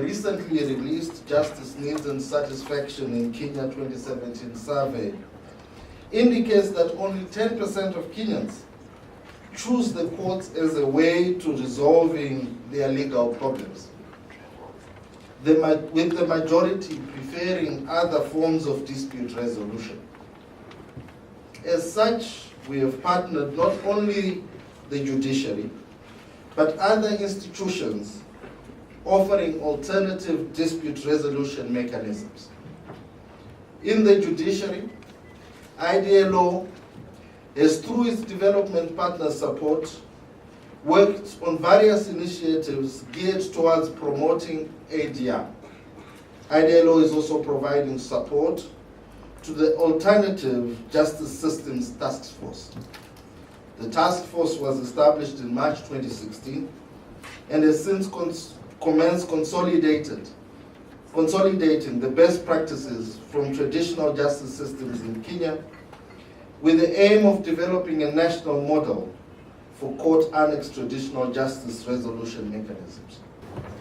recently released Justice Needs and Satisfaction in Kenya 2017 survey indicates that only 10% of Kenyans choose the courts as a way to resolving their legal problems, with the majority preferring other forms of dispute resolution. As such, we have partnered not only the judiciary, but other institutions offering alternative dispute resolution mechanisms. In the judiciary, IDLO has, through its development partner support, worked on various initiatives geared towards promoting ADR. IDLO is also providing support to the Alternative Justice Systems Task Force. The task force was established in March 2016 and has since commenced consolidating the best practices from traditional justice systems in Kenya, with the aim of developing a national model for court-annexed traditional justice resolution mechanisms.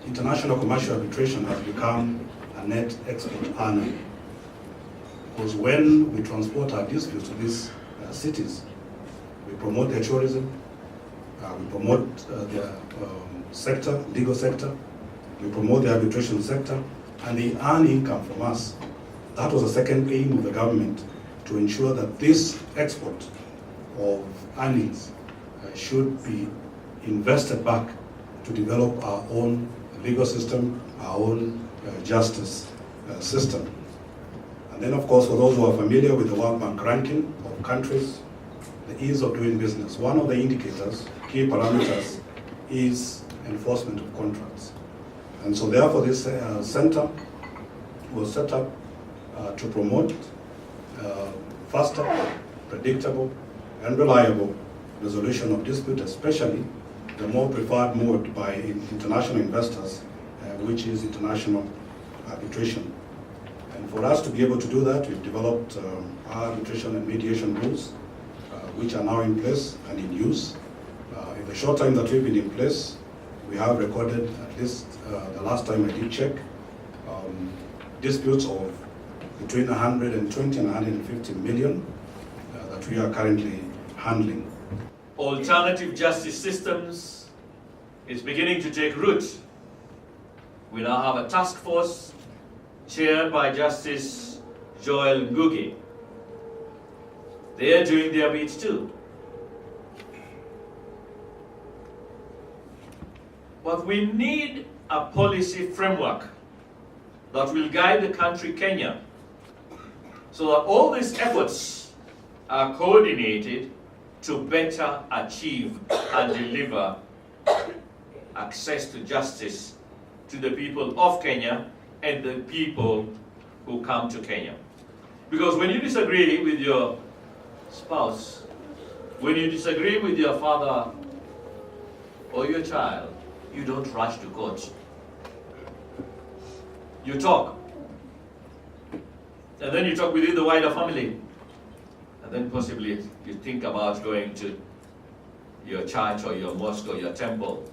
International commercial arbitration has become a net export earner, because when we transport our disputes to these cities, we promote their tourism, we promote their legal sector, we promote the arbitration sector, and they earn income from us. That was the second aim of the government, to ensure that this export of earnings should be invested back to develop our own legal system, our own justice system. And then, of course, for those who are familiar with the World Bank ranking of countries, the ease of doing business, one of the indicators, key parameters, is enforcement of contracts. And so therefore this center was set up to promote faster, predictable, and reliable resolution of dispute, especially the more preferred mode by international investors, which is international arbitration. And for us to be able to do that, we've developed our arbitration and mediation rules, which are now in place and in use. In the short time that we've been in place, we have recorded, at least the last time I did check, disputes of between 120 and 150 million that we are currently handling. Alternative justice systems is beginning to take root. We now have a task force chaired by Justice Joel Ngugi. They are doing their bit too. But we need a policy framework that will guide the country Kenya, so that all these efforts are coordinated to better achieve and deliver access to justice to the people of Kenya and the people who come to Kenya. Because when you disagree with your spouse, when you disagree with your father or your child, you don't rush to court. You talk. And then you talk within the wider family. And then possibly you think about going to your church or your mosque or your temple.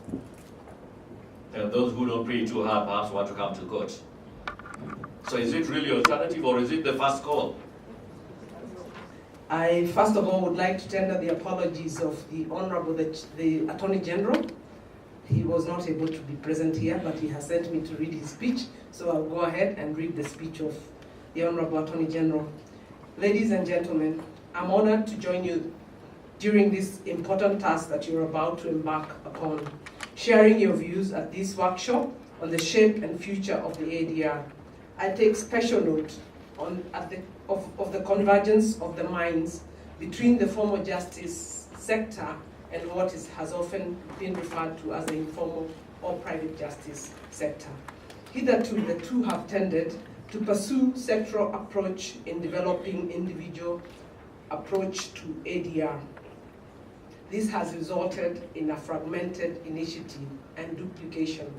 And those who don't pray too hard perhaps want to come to court. So is it really alternative, or is it the first call? I first of all would like to tender the apologies of the Honorable the Attorney General. He was not able to be present here, but he has sent me to read his speech. So I'll go ahead and read the speech of the Honorable Attorney General. Ladies and gentlemen, I'm honored to join you during this important task that you're about to embark upon, sharing your views at this workshop on the shape and future of the ADR. I take special note of the convergence of the minds between the formal justice sector and what has often been referred to as the informal or private justice sector. Hitherto, the two have tended to pursue sectoral approach in developing individual approach to ADR. This has resulted in a fragmented initiative and duplication.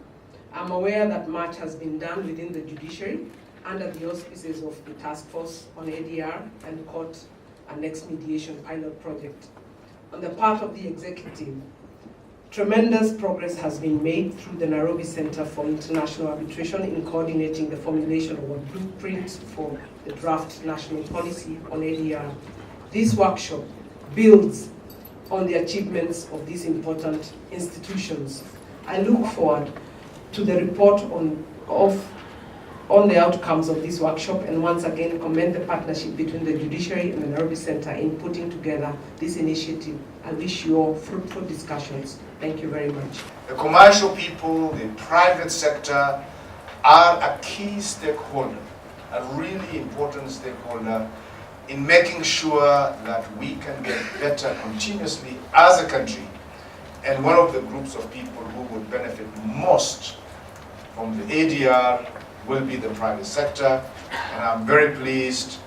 I'm aware that much has been done within the judiciary under the auspices of the Task Force on ADR and Court and Next Mediation Pilot Project. On the part of the executive, Tremendous progress has been made through the Nairobi Center for International Arbitration in coordinating the formulation of a blueprint for the draft national policy on ADR. This workshop builds on the achievements of these important institutions. I look forward to the report on the outcomes of this workshop, and once again commend the partnership between the judiciary and the Nairobi Center in putting together this initiative. I wish you all fruitful discussions. Thank you very much. The commercial people, the private sector are a key stakeholder, a really important stakeholder in making sure that we can get better continuously as a country. And one of the groups of people who would benefit most from the ADR will be the private sector. And I'm very pleased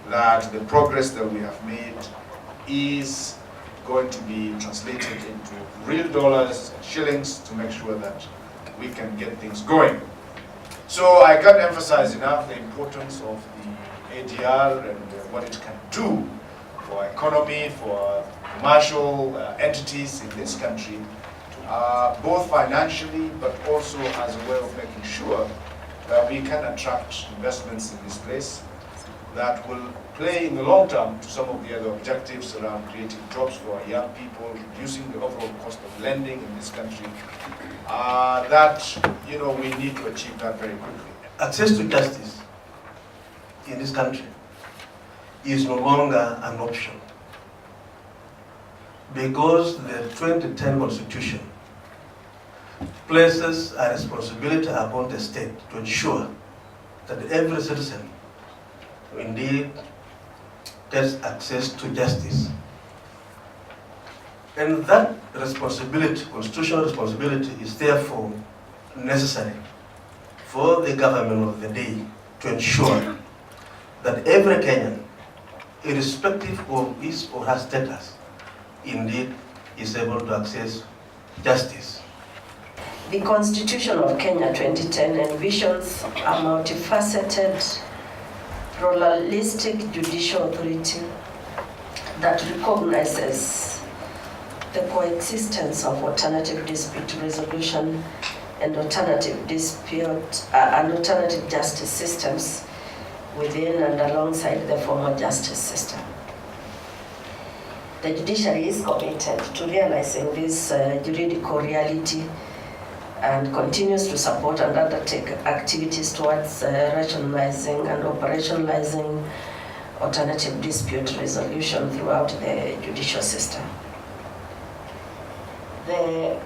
that the progress that we have made is going to be translated into real dollars and shillings to make sure that we can get things going. So I can't emphasize enough the importance of the ADR and what it can do for economy, for commercial entities in this country, both financially but also as a way of making sure that we can attract investments in this place that will play in the long term to some of the other objectives around creating jobs for our young people, reducing the overall cost of lending in this country, that we need to achieve that very quickly. Access to justice in this country is no longer an option because the 2010 Constitution places a responsibility upon the state to ensure that every citizen indeed gets access to justice. And that responsibility, constitutional responsibility, is therefore necessary for the government of the day to ensure that every Kenyan, irrespective of his or her status, indeed is able to access justice. The Constitution of Kenya 2010 envisions a multifaceted, pluralistic judicial authority that recognizes the coexistence of alternative dispute resolution and alternative justice systems within and alongside the formal justice system. The judiciary is committed to realizing this juridical reality and continues to support and undertake activities towards rationalizing and operationalizing alternative dispute resolution throughout the judicial system. The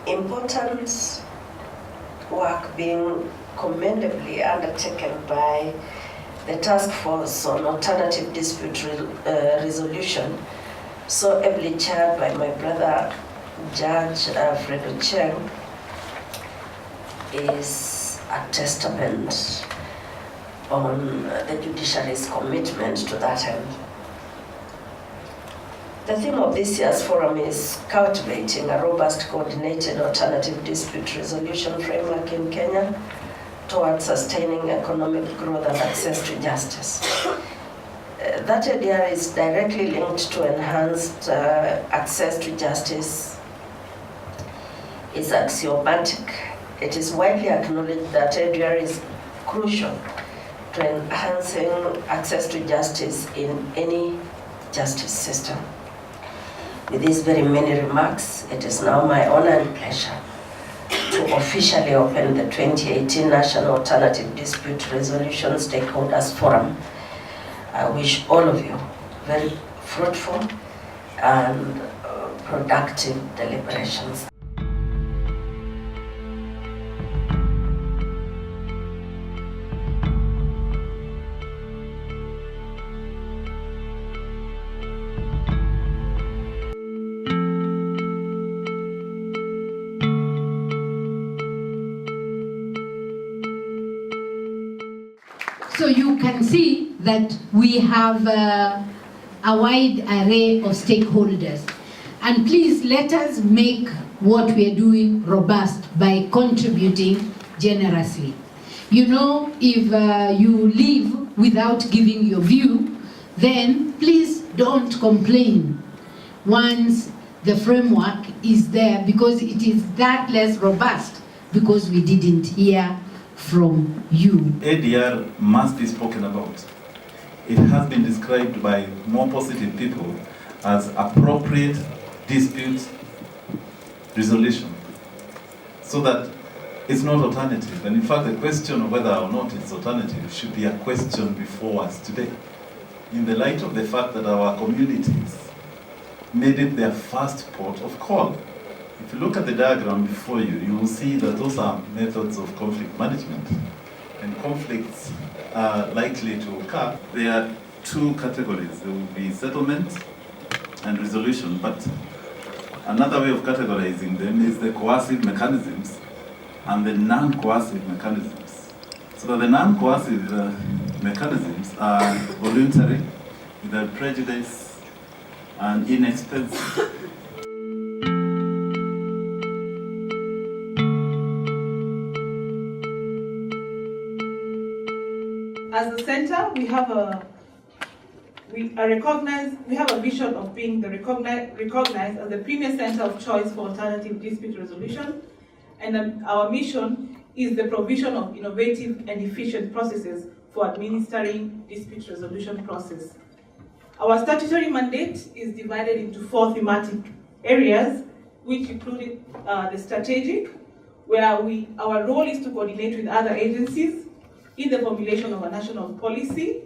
important work being commendably undertaken by the task force on alternative dispute resolution, so ably chaired by my brother Judge Fredo Cheng, is a testament on the judiciary's commitment to that end. The theme of this year's forum is cultivating a robust, coordinated alternative dispute resolution framework in Kenya towards sustaining economic growth and access to justice. That idea is directly linked to enhanced access to justice, is axiomatic. It is widely acknowledged that ADR is crucial to enhancing access to justice in any justice system. With these very many remarks, it is now my honor and pleasure to officially open the 2018 National Alternative Dispute Resolution Stakeholders Forum. I wish all of you very fruitful and productive deliberations. So you can see that we have a wide array of stakeholders. And please let us make what we are doing robust by contributing generously. You know, if you leave without giving your view, then please don't complain once the framework is there because it is that less robust because we didn't hear from you. ADR must be spoken about. It has been described by more positive people as appropriate dispute resolution, so that it's not alternative. And in fact, the question of whether or not it's alternative should be a question before us today, in the light of the fact that our communities made it their first port of call. If you look at the diagram before you, you will see that those are methods of conflict management. And conflicts are likely to occur. There are two categories. There will be settlement and resolution, but another way of categorizing them is the coercive mechanisms and the non-coercive mechanisms. So that the non-coercive mechanisms are voluntary, without prejudice, and inexpensive. As a center, we have a vision of being recognized as the premier center of choice for alternative dispute resolution, and our mission is the provision of innovative and efficient processes for administering dispute resolution process. Our statutory mandate is divided into 4 thematic areas, which include the strategic, where our role is to coordinate with other agencies in the formulation of a national policy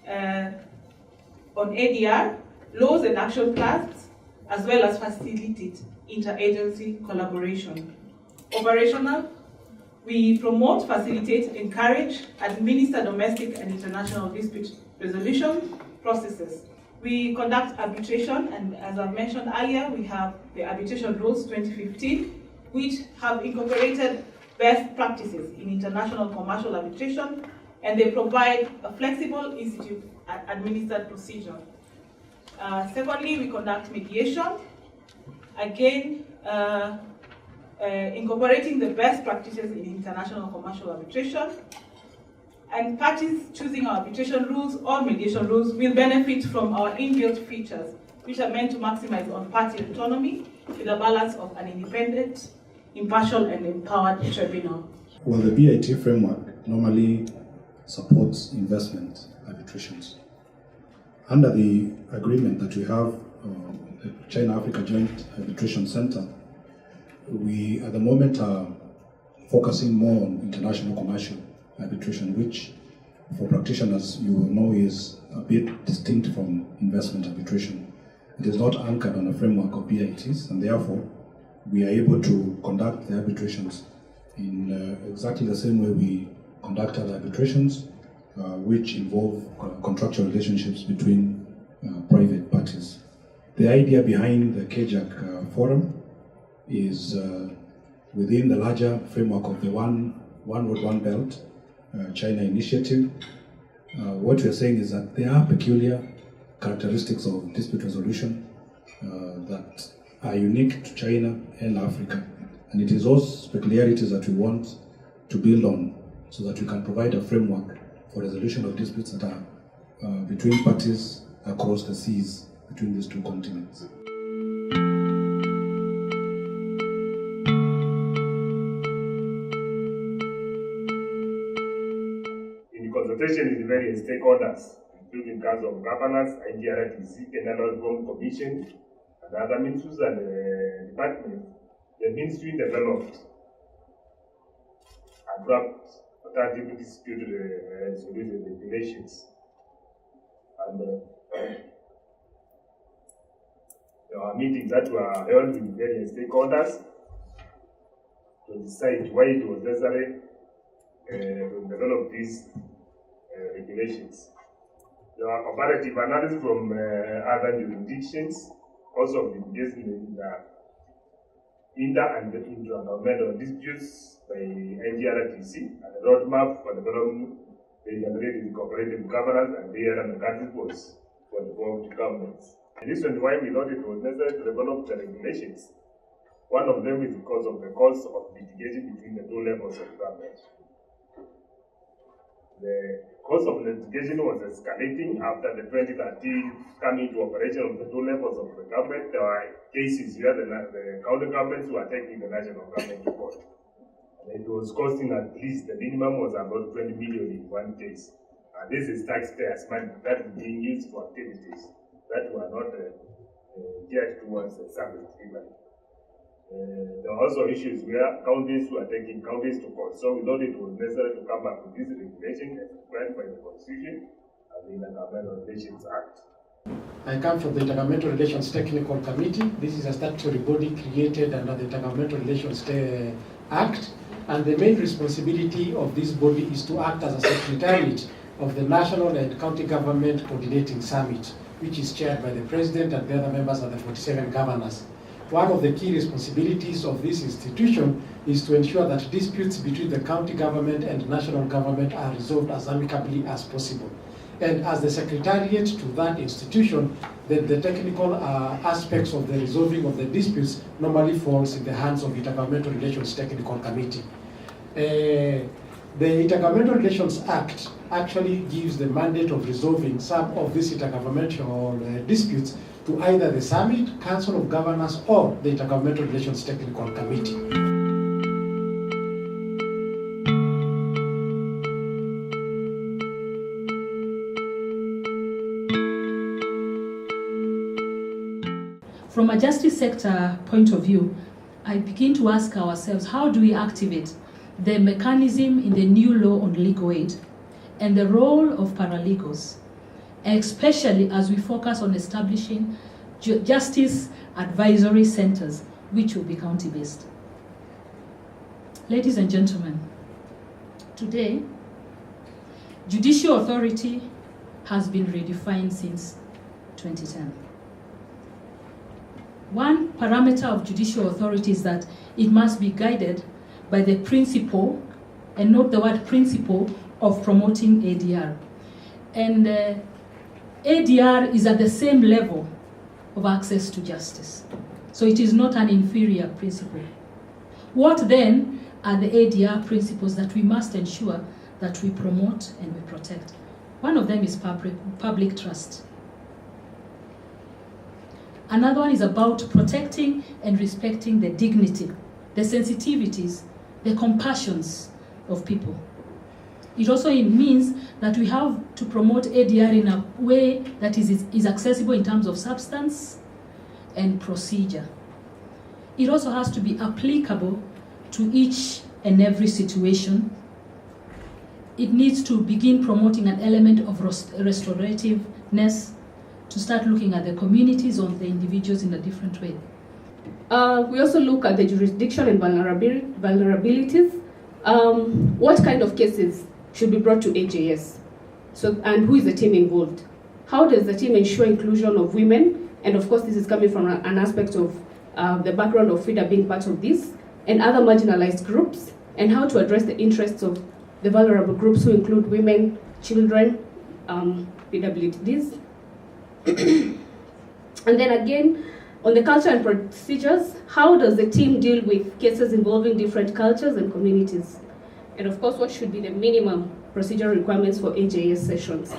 on ADR, laws and action plans, as well as facilitate interagency collaboration. Operational, we promote, facilitate, encourage, administer domestic and international dispute resolution processes. We conduct arbitration, and as I mentioned earlier, we have the Arbitration Rules 2015, which have incorporated best practices in international commercial arbitration, and they provide a flexible institute-administered procedure. Secondly, we conduct mediation, again, incorporating the best practices in international commercial arbitration, and parties choosing our arbitration rules or mediation rules will benefit from our inbuilt features, which are meant to maximize on-party autonomy with a balance of an independent, impartial, and empowered tribunal. Well, the BIT framework normally supports investment arbitrations. Under the agreement that we have, the China-Africa Joint Arbitration Center, we at the moment are focusing more on international commercial arbitration, which for practitioners you will know is a bit distinct from investment arbitration. It is not anchored on a framework of BITs, and therefore we are able to conduct the arbitrations in exactly the same way we conduct other arbitrations, which involve contractual relationships between private parties. The idea behind the KJAC forum is within the larger framework of the One Road, One Belt China initiative. What we are saying is that there are peculiar characteristics of dispute resolution that are unique to China and Africa. And it is those peculiarities that we want to build on so that we can provide a framework for resolution of disputes that are between parties across the seas between these two continents. In consultation with various stakeholders, including Council of Governors, IDRTC, Kenyan Reform Commission, and other ministries and departments, the ministry developed a draft alternative dispute resolution regulations. And there were meetings that were held with various stakeholders to decide why it was necessary to develop these regulations. There were comparative analysis from other jurisdictions, also of the engagement in the inter- and intra-governmental disputes by NGRTC, and a roadmap for developing the integrated cooperative governance and data mechanisms for involved governments. The reason why we thought it was necessary to develop the regulations, one of them is because of the cost of litigation between the two levels of government. The cost of litigation was escalating after the 2013 coming to operation of the two levels of the government. There were cases where the county governments were taking the national government to court. And it was costing at least, the minimum was about 20 million in one case. And this is taxpayers' money that is being used for activities that were not geared towards service delivery. There were also issues where counties were taking counties to court. So we thought it was necessary to come up with this regulation as required by the Constitution and the Intergovernmental Relations Act. I come from the Intergovernmental Relations Technical Committee. This is a statutory body created under the Intergovernmental Relations Act. And the main responsibility of this body is to act as a secretariat of the National and County Government Coordinating Summit, which is chaired by the President and the other members of the 47 governors. One of the key responsibilities of this institution is to ensure that disputes between the county government and national government are resolved as amicably as possible. And as the secretariat to that institution, the technical aspects of the resolving of the disputes normally falls in the hands of the Intergovernmental Relations Technical Committee. The Intergovernmental Relations Act actually gives the mandate of resolving some of these intergovernmental disputes to either the Summit, Council of Governors, or the Intergovernmental Relations Technical Committee. From a justice sector point of view, I begin to ask ourselves, how do we activate the mechanism in the new law on legal aid and the role of paralegals, especially as we focus on establishing justice advisory centers, which will be county-based. Ladies and gentlemen, today, judicial authority has been redefined since 2010. One parameter of judicial authority is that it must be guided by the principle, and note the word principle, of promoting ADR. And ADR is at the same level of access to justice. So it is not an inferior principle. What then are the ADR principles that we must ensure that we promote and we protect? One of them is public trust. Another one is about protecting and respecting the dignity, the sensitivities, the compassions of people. It also means that we have to promote ADR in a way that is accessible in terms of substance and procedure. It also has to be applicable to each and every situation. It needs to begin promoting an element of restorativeness, to start looking at the communities or the individuals in a different way. We also look at the jurisdiction and vulnerabilities. What kind of cases should be brought to AJS? And who is the team involved? How does the team ensure inclusion of women? And of course, this is coming from an aspect of the background of FIDA being part of this, and other marginalized groups, and how to address the interests of the vulnerable groups who include women, children, PWDs. And then again, on the culture and procedures, how does the team deal with cases involving different cultures and communities? And of course, what should be the minimum procedural requirements for AJS sessions?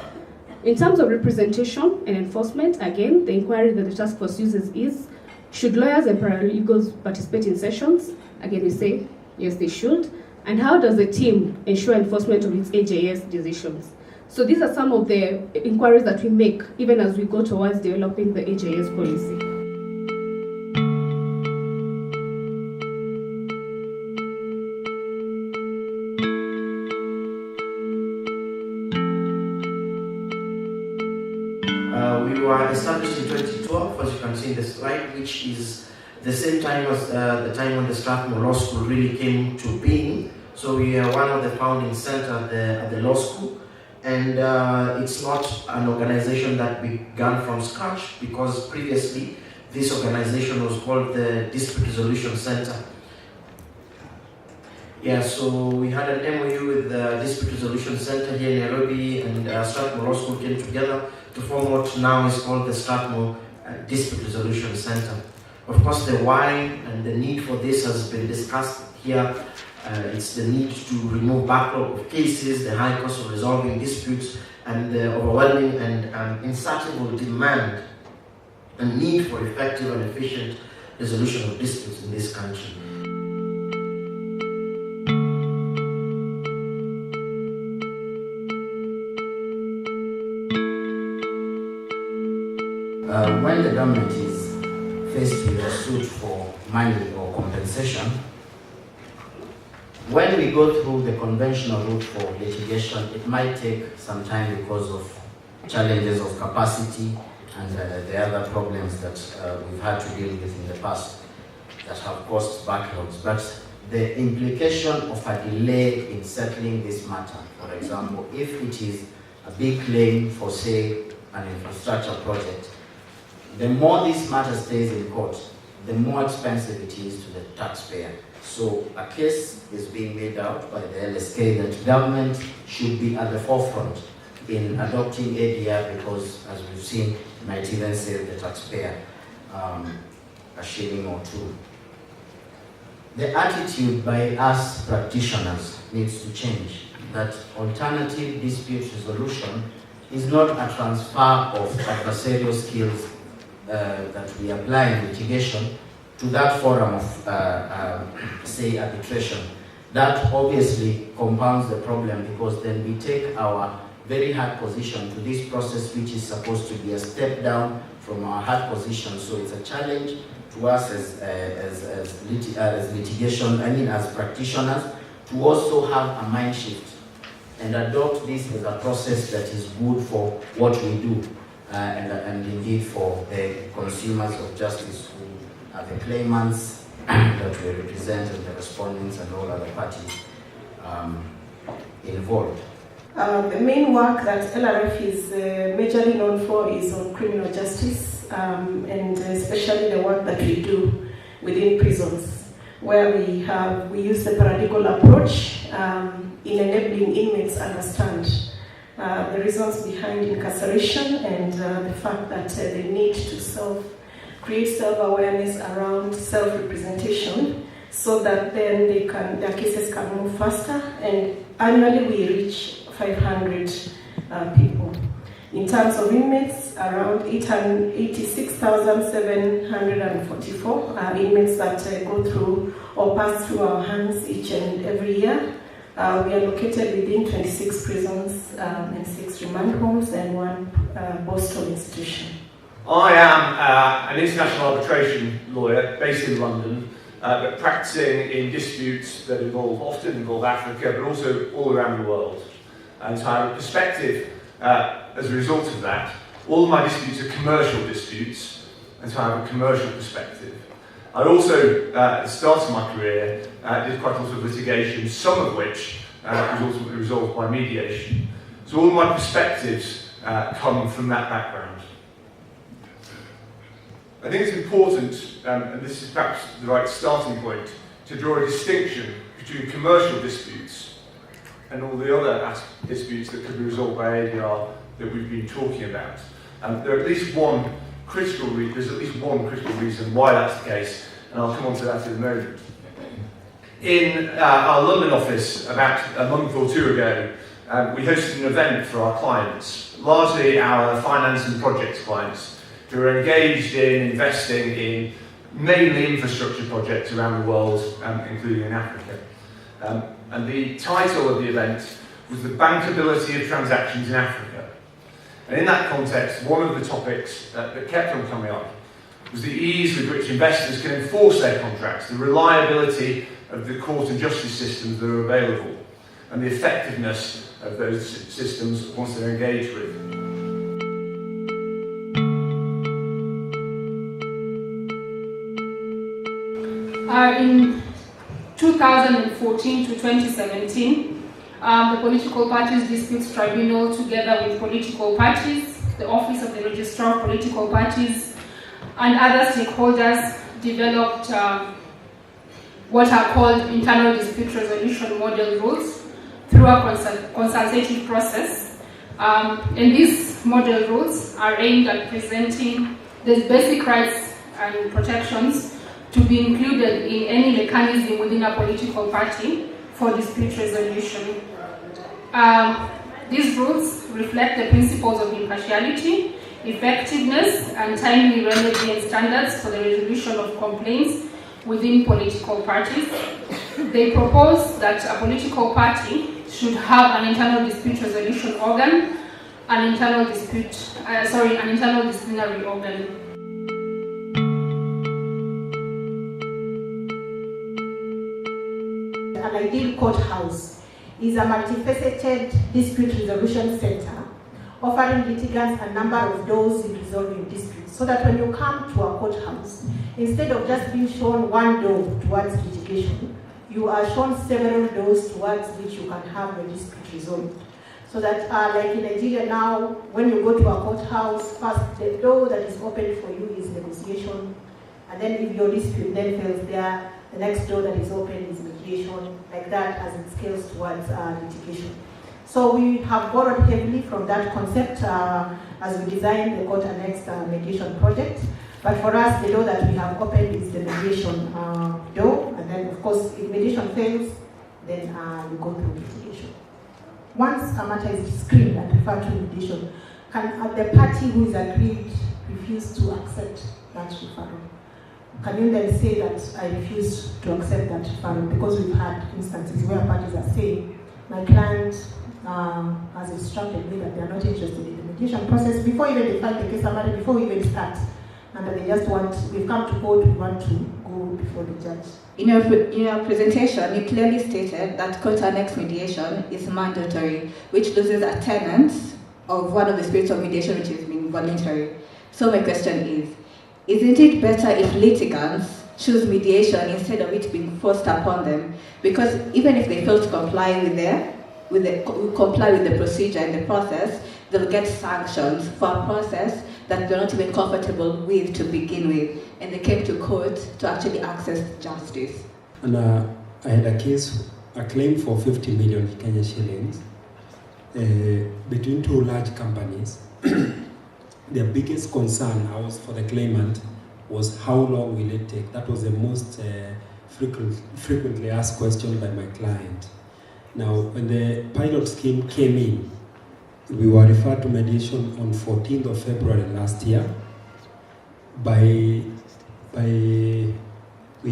In terms of representation and enforcement, again, the inquiry that the task force uses is, should lawyers and paralegals participate in sessions? Again, we say, yes, they should. And how does the team ensure enforcement of its AJS decisions? So these are some of the inquiries that we make even as we go towards developing the AJS policy. We were established in 2012, as you can see in the slide, which is the same time as the time when the Strathmore Law School really came to being. So we are one of the founding centers at the law school. And it's not an organization that began from scratch, because previously this organization was called the Dispute Resolution Center. Yeah, so we had an MOU with the Dispute Resolution Center here in Nairobi, and Strathmore Law School came together to form what now is called the Strathmore Dispute Resolution Center. Of course, the why and the need for this has been discussed here It's the need to remove backlog of cases, the high cost of resolving disputes, and the overwhelming and insatiable demand and need for effective and efficient resolution of disputes in this country. When the government is faced with a suit for money or compensation, when we go through the conventional route for litigation, it might take some time because of challenges of capacity and the other problems that we've had to deal with in the past that have caused backlogs. But the implication of a delay in settling this matter, for example, if it is a big claim for, say, an infrastructure project, the more this matter stays in court, the more expensive it is to the taxpayer. So a case is being made out by the LSK that government should be at the forefront in adopting ADR because, as we've seen, it might even save the taxpayer a shilling or two. The attitude by us practitioners needs to change, that alternative dispute resolution is not a transfer of adversarial skills that we apply in litigation to that forum of, say, arbitration. That obviously compounds the problem because then we take our very hard position to this process which is supposed to be a step down from our hard position. So it's a challenge to us as litigation, as practitioners, to also have a mind shift and adopt this as a process that is good for what we do. And indeed for the consumers of justice who are the claimants that we represent and the respondents and all other parties involved. The main work that LRF is majorly known for is on criminal justice and especially the work that we do within prisons, where we use the paradigmal approach in enabling inmates understand the reasons behind incarceration and the fact that they need to create self-awareness around self-representation so that then their cases can move faster. And annually we reach 500 people. In terms of inmates, around 86,744 inmates that go through or pass through our hands each and every year. We are located within 26 prisons and 6 remand homes and 1 postal institution. I am an international arbitration lawyer based in London, but practicing in disputes that often involve Africa, but also all around the world. And so I have a perspective as a result of that. All of my disputes are commercial disputes, and so I have a commercial perspective. I also, at the start of my career, did quite a lot of litigation, some of which was ultimately resolved by mediation. So all my perspectives come from that background. I think it's important, and this is perhaps the right starting point, to draw a distinction between commercial disputes and all the other disputes that could be resolved by ADR that we've been talking about. There's at least one critical reason why that's the case, and I'll come on to that in a moment. In our London office, about a month or two ago, we hosted an event for our clients, largely our finance and projects clients, who are engaged in investing in mainly infrastructure projects around the world, including in Africa. And the title of the event was The Bankability of Transactions in Africa. And in that context, one of the topics that kept on coming up was the ease with which investors can enforce their contracts, the reliability of the court and justice systems that are available, and the effectiveness of those systems once they're engaged with. In 2014 to 2017, the Political Parties Disputes Tribunal, together with political parties, the Office of the Registrar of Political Parties, and other stakeholders, developed what are called internal dispute resolution model rules through a consultative process. And these model rules are aimed at presenting the basic rights and protections to be included in any mechanism within a political party for dispute resolution. These rules reflect the principles of impartiality, effectiveness, and timely remedy and standards for the resolution of complaints within political parties. They propose that a political party should have an internal dispute resolution organ, an internal disciplinary organ. An ideal courthouse is a multifaceted dispute resolution center offering litigants a number of doors in resolving disputes, so that when you come to a courthouse, instead of just being shown one door towards litigation, you are shown several doors towards which you can have your dispute resolved. So that, like in Nigeria now, when you go to a courthouse, first the door that is open for you is negotiation, and then if your dispute then fails there, the next door that is open is mediation, like that as it scales towards litigation. So we have borrowed heavily from that concept as we designed the court annexed mediation project. But for us, the door that we have opened is the mediation door, and then of course, if mediation fails, then we go through litigation. Once a matter is screened and referred to mediation, can the party who is aggrieved refuse to accept that referral? Can you then say that I refuse to accept that referral? Because we've had instances where parties are saying, my client has instructed me that they are not interested in the mediation process before even they file the case, before we even start. And they just want, we've come to court, we want to go before the judge. In your presentation, you clearly stated that court annexed mediation is mandatory, which loses a tenet of one of the spirits of mediation, which is being voluntary. So my question is, isn't it better if litigants choose mediation instead of it being forced upon them? Because even if they fail to comply with the procedure and the process, they'll get sanctions for a process that they're not even comfortable with to begin with, and they came to court to actually access justice. And I had a claim for 50 million Kenya shillings between two large companies. The biggest concern for the claimant was how long will it take? That was the most frequently asked question by my client. Now, when the pilot scheme came in, we were referred to mediation on 14th of February last year. We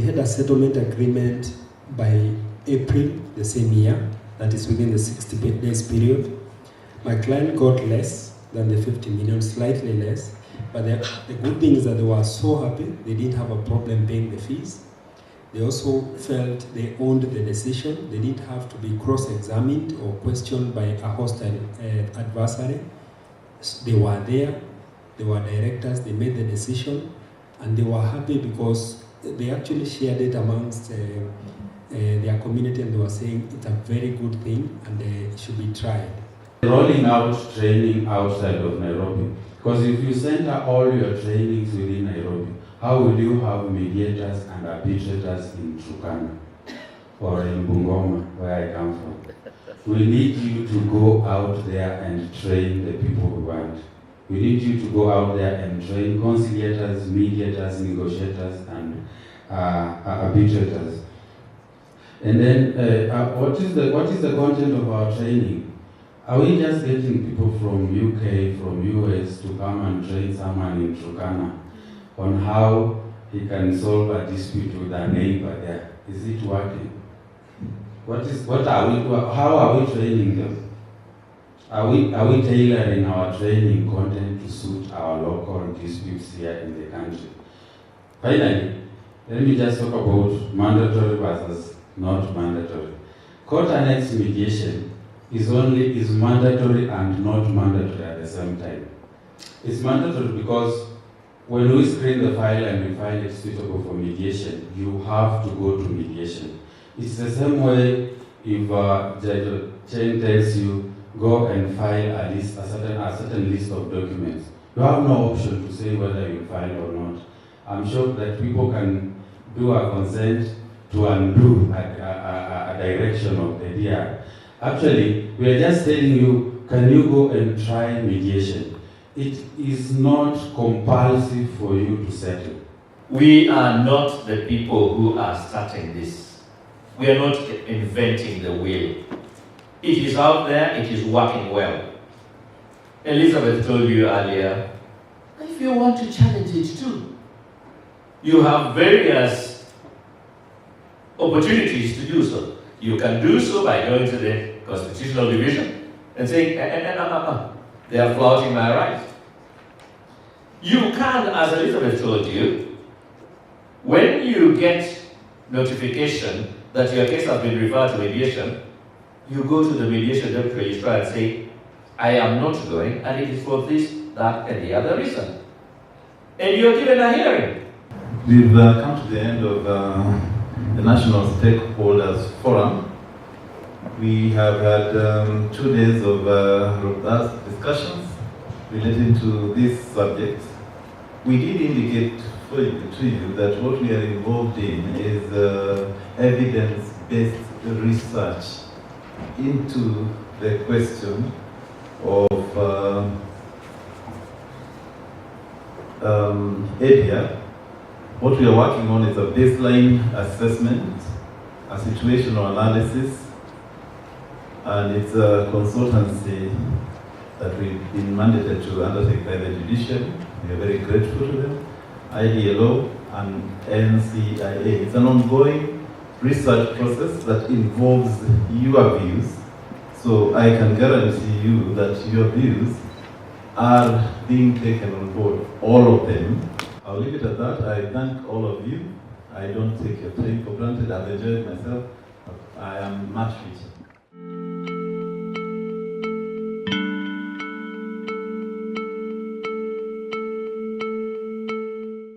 had a settlement agreement by April the same year, that is within the 60 days period. My client got less than the 50 million, slightly less, but the good thing is that they were so happy, they didn't have a problem paying the fees. They also felt they owned the decision. They didn't have to be cross-examined or questioned by a hostile adversary. They were there, they were directors, they made the decision, and they were happy because they actually shared it amongst their community, and they were saying it's a very good thing and it should be tried. Rolling out training outside of Nairobi, because if you center all your trainings within Nairobi, how will you have mediators and arbitrators in Turkana or in Bungoma, where I come from? We need you to go out there and train the people we want. We need you to go out there and train conciliators, mediators, negotiators, and arbitrators. And then, what is the content of our training? Are we just getting people from UK, from US to come and train someone in Turkana on how he can solve a dispute with a neighbor there? Is it working? How are we training them? Are we tailoring our training content to suit our local disputes here in the country? Finally, let me just talk about mandatory versus not mandatory. Court annexed mediation is mandatory and not mandatory at the same time. It's mandatory because when we screen the file and we find it suitable for mediation, you have to go to mediation. It's the same way if Judge Chen tells you, go and file a certain list of documents. You have no option to say whether you file or not. I'm sure that people can do a consent to undo a direction of the DR. Actually, we are just telling you, can you go and try mediation? It is not compulsive for you to settle. We are not the people who are starting this. We are not inventing the wheel. It is out there, it is working well. Elizabeth told you earlier, if you want to challenge it too, you have various opportunities to do so. You can do so by going to the Constitutional Division and saying, they are flouting my rights. You can, as Elizabeth told you, when you get notification that your case has been referred to mediation, you go to the mediation deputy registrar and say, I am not going, and it is for this, that, and the other reason. And you are given a hearing. We've come to the end of the National Stakeholders Forum. We have had 2 days of robust discussions relating to this subject. We did indicate to you that what we are involved in is evidence-based research into the question of area. What we are working on is a baseline assessment, a situational analysis, and it's a consultancy that we've been mandated to undertake by the judiciary. We are very grateful to them, IDLO and NCIA. It's an ongoing research process that involves your views. So I can guarantee you that your views are being taken on board, all of them. I'll leave it at that. I thank all of you. I don't take your time for granted. I've enjoyed myself. I am much richer.